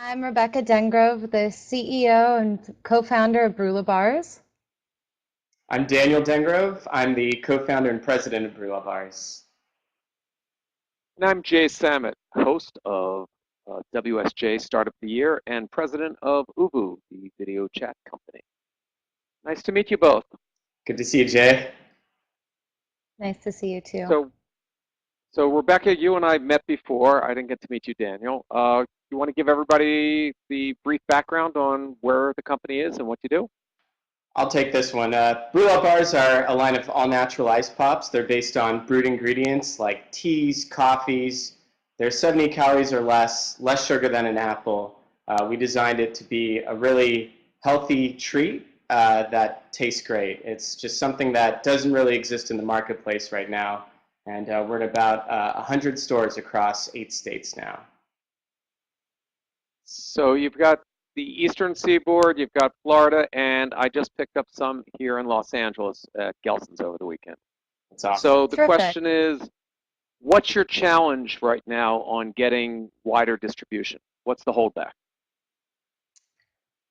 I'm Rebecca Dengrove, the CEO and co-founder of Brewla Bars. I'm Daniel Dengrove. I'm the co-founder and president of Brewla. And I'm Jay Samit, host of WSJ Startup of the Year and president of Ubu, the video chat company. Nice to meet you both. Good to see you, Jay. Nice to see you too. So, so Rebecca, you and I met before. I didn't get to meet you, Daniel. You want to give everybody the brief background on where the company is and what you do? I'll take this one. Brewla are a line of all-natural ice pops. They're based on brewed ingredients like teas, coffees. They're 70 calories or less sugar than an apple. We designed it to be a really healthy treat that tastes great. It's just something that doesn't really exist in the marketplace right now. And we're in about 100 stores across 8 states now. So you've got the Eastern Seaboard, you've got Florida, and I just picked up some here in Los Angeles at Gelson's over the weekend. That's awesome. So the Terrific. question is, what's your challenge right now on getting wider distribution? What's the holdback?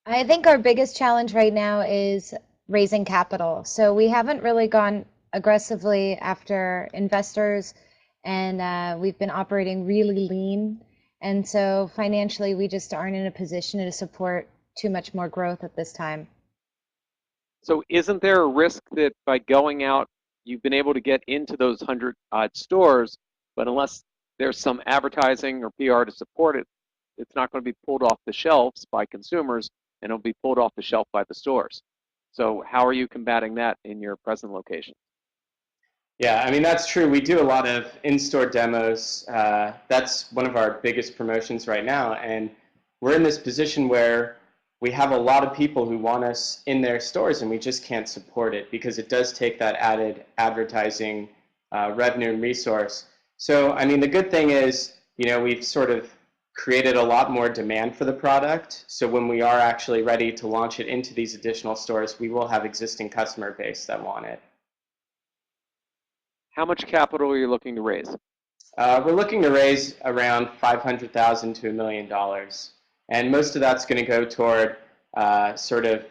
I think our biggest challenge right now is raising capital. So we haven't really gone aggressively after investors, and we've been operating really lean. And so financially, we just aren't in a position to support too much more growth at this time. So isn't there a risk that by going out, you've been able to get into those 100 odd stores, but unless there's some advertising or PR to support it, it's not going to be pulled off the shelves by consumers, and it'll be pulled off the shelf by the stores. So how are you combating that in your present location? Yeah, I mean, that's true. We do a lot of in-store demos. That's one of our biggest promotions right now. And we're in this position where we have a lot of people who want us in their stores, and we just can't support it because it does take that added advertising revenue and resource. So, I mean, the good thing is, we've sort of created a lot more demand for the product. So when we are actually ready to launch it into these additional stores, we will have existing customer base that want it. How much capital are you looking to raise? We're looking to raise around $500,000 to $1 million, and most of that's going to go toward sort of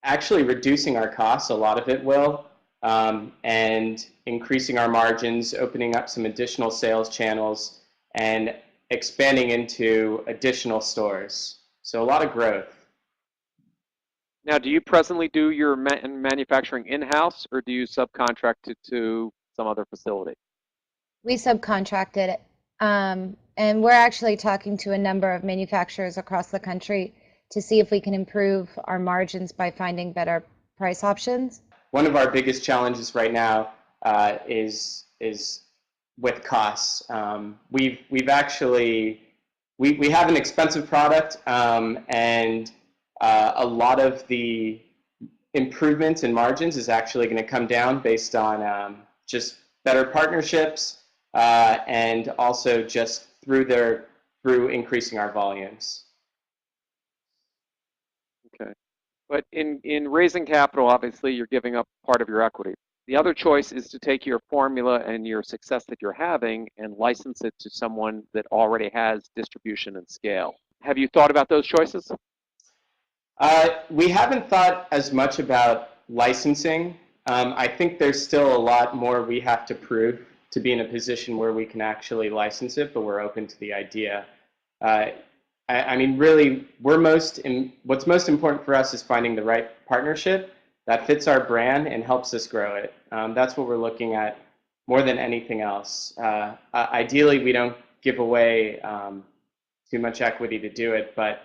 actually reducing our costs. A lot of it will, and increasing our margins, opening up some additional sales channels, and expanding into additional stores. So a lot of growth. Now, do you presently do your manufacturing in-house, or do you subcontract it to some other facility? We subcontracted it, and we're actually talking to a number of manufacturers across the country to see if we can improve our margins by finding better price options. One of our biggest challenges right now is with costs. We've actually we have an expensive product, and a lot of the improvements in margins is actually going to come down based on just better partnerships, and also just through increasing our volumes. Okay. But in raising capital, obviously, you're giving up part of your equity. The other choice is to take your formula and your success that you're having and license it to someone that already has distribution and scale. Have you thought about those choices? We haven't thought as much about licensing. I think there's still a lot more we have to prove to be in a position where we can actually license it, but we're open to the idea. Uh, I mean, really, what's most important for us is finding the right partnership that fits our brand and helps us grow it. That's what we're looking at more than anything else. Ideally, we don't give away too much equity to do it, but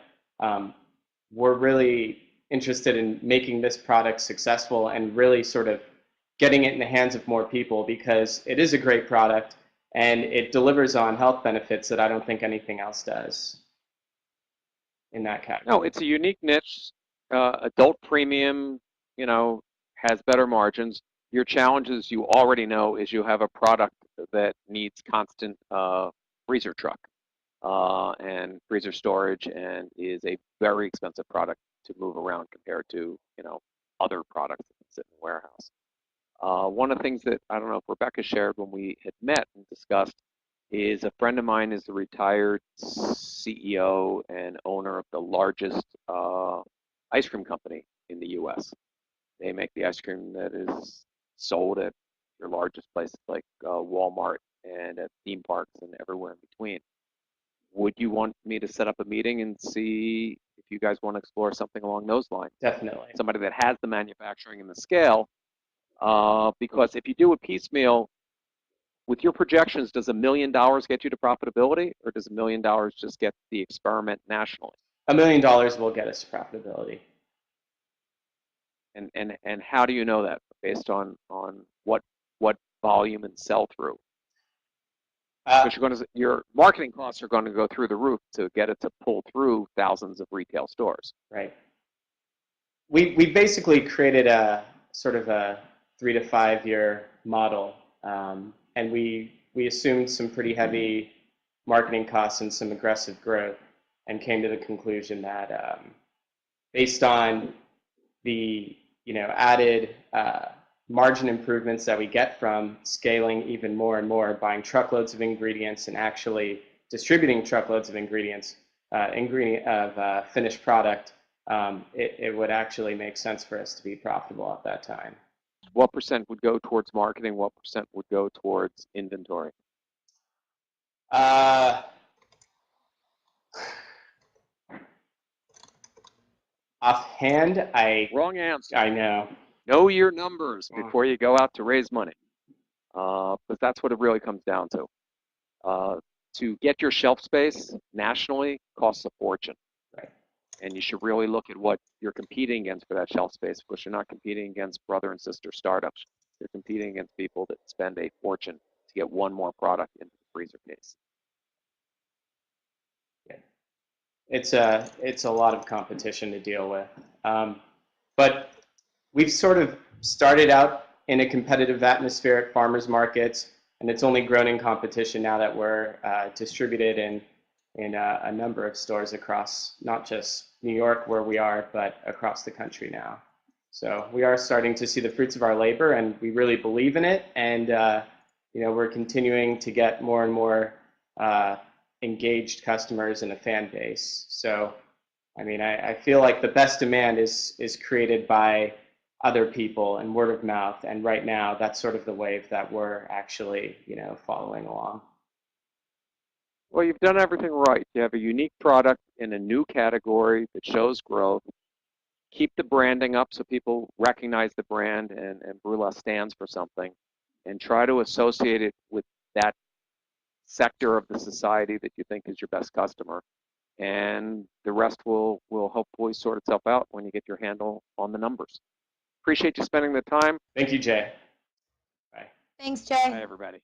we're really interested in making this product successful and really sort of getting it in the hands of more people because it is a great product and it delivers on health benefits that I don't think anything else does in that category. No, it's a unique niche. Adult premium, has better margins. Your challenges, you already know, is you have a product that needs constant freezer truck and freezer storage, and is a very expensive product to move around compared to other products that sit in the warehouse. One of the things that I don't know if Rebecca shared when we had met and discussed is a friend of mine is the retired CEO and owner of the largest ice cream company in the U.S. They make the ice cream that is sold at your largest places like Walmart and at theme parks and everywhere in between. Would you want me to set up a meeting and see if you guys want to explore something along those lines? Definitely. Somebody that has the manufacturing and the scale, because if you do a piecemeal, with your projections, does $1 million get you to profitability, or does $1 million just get the experiment nationally? $1 million will get us to profitability. And how do you know that? Based on what volume and sell through? Because your marketing costs are going to go through the roof to get it to pull through thousands of retail stores. Right. We basically created a sort of a 3 to 5 year model, and we assumed some pretty heavy marketing costs and some aggressive growth, and came to the conclusion that based on the added margin improvements that we get from scaling even more and more, buying truckloads of ingredients and actually distributing truckloads of ingredients, finished product, it would actually make sense for us to be profitable at that time. What percent would go towards marketing? What percent would go towards inventory? Offhand, Wrong answer. I know. Know your numbers before you go out to raise money, because that's what it really comes down to. To get your shelf space nationally costs a fortune. Right. And you should really look at what you're competing against for that shelf space, because you're not competing against brother and sister startups. You're competing against people that spend a fortune to get one more product into the freezer case. Yeah. It's a lot of competition to deal with. But we've sort of started out in a competitive atmosphere at farmers markets, and it's only grown in competition now that we're distributed in a number of stores across not just New York where we are, but across the country now. So we are starting to see the fruits of our labor, and we really believe in it. And we're continuing to get more and more engaged customers and a fan base. So, I mean, I feel like the best demand is created by other people and word of mouth. And right now, that's sort of the wave that we're actually, following along. Well, you've done everything right. You have a unique product in a new category that shows growth. Keep the branding up so people recognize the brand and Brewla stands for something, and try to associate it with that sector of the society that you think is your best customer. And the rest will hopefully sort itself out when you get your handle on the numbers. Appreciate you spending the time. Thank you, Jay. Bye. Thanks, Jay. Bye, everybody.